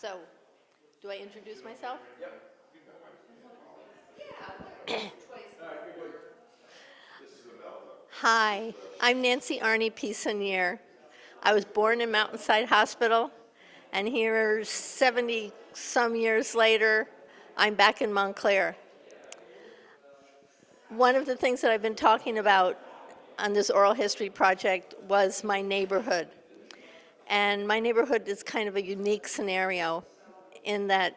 So, do I introduce myself? Hi, I'm Nancy Pi-Sunyer. I was born in Mountainside Hospital, and here 70-some years later, I'm back in Montclair. One of the things that I've been talking about on this oral history project was my neighborhood. And my neighborhood is kind of a unique scenario in that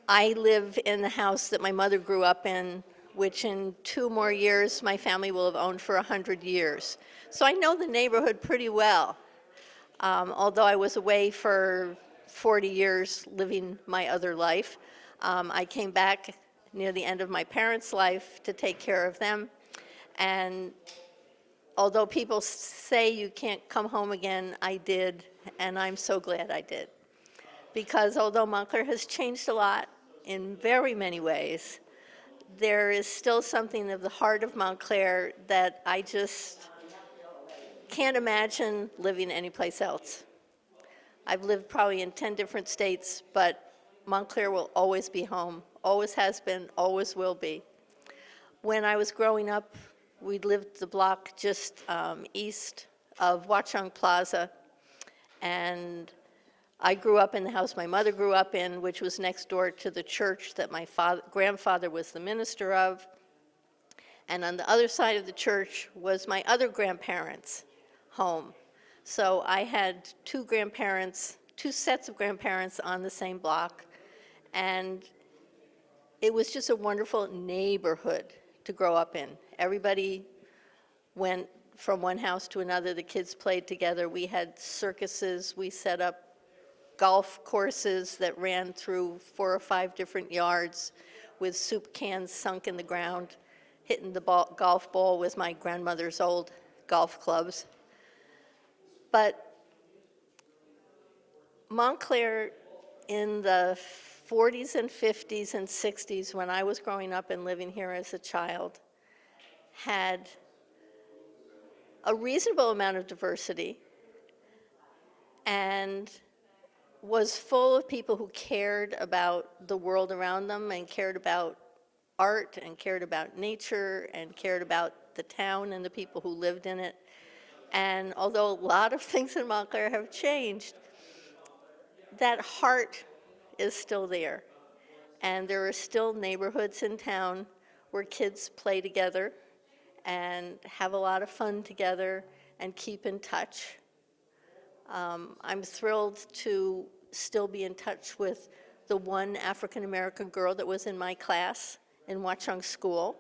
I live in the house that my mother grew up in, which in 2 more years my family will have owned for 100 years. So I know the neighborhood pretty well, although I was away for 40 years living my other life. I came back near the end of my parents' life to take care of them. And although people say you can't come home again, I did, and I'm so glad I did. Because although Montclair has changed a lot in very many ways, there is still something of the heart of Montclair that I just can't imagine living anyplace else. I've lived probably in 10 different states, but Montclair will always be home, always has been, always will be. When I was growing up, we lived the block just east of Watchung Plaza, and I grew up in the house my mother grew up in, which was next door to the church that my grandfather was the minister of. And on the other side of the church was my other grandparents' home. So I had 2 sets of grandparents on the same block. And it was just a wonderful neighborhood to grow up in. Everybody went from one house to another. The kids played together. We had circuses. We set up golf courses that ran through 4 or 5 different yards with soup cans sunk in the ground, hitting the golf ball with my grandmother's old golf clubs. But Montclair in the 40s and 50s and 60s, when I was growing up and living here as a child, had a reasonable amount of diversity and was full of people who cared about the world around them and cared about art and cared about nature and cared about the town and the people who lived in it. And although a lot of things in Montclair have changed, that heart is still there. And there are still neighborhoods in town where kids play together and have a lot of fun together and keep in touch. I'm thrilled to still be in touch with the one African-American girl that was in my class in Watchung School.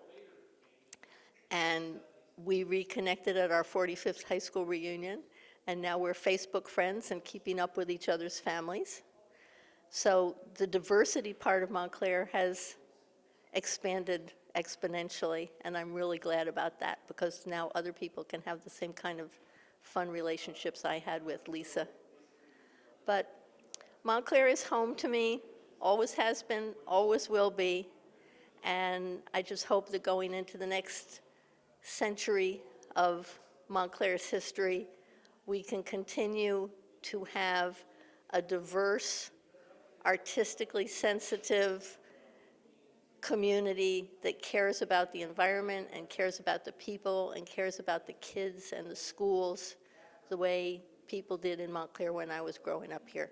And we reconnected at our 45th high school reunion, and now we're Facebook friends and keeping up with each other's families. So the diversity part of Montclair has expanded exponentially, and I'm really glad about that because now other people can have the same kind of fun relationships I had with Lisa. But Montclair is home to me, always has been, always will be, and I just hope that going into the next century of Montclair's history, we can continue to have a diverse, artistically sensitive community that cares about the environment and cares about the people and cares about the kids and the schools the way people did in Montclair when I was growing up here.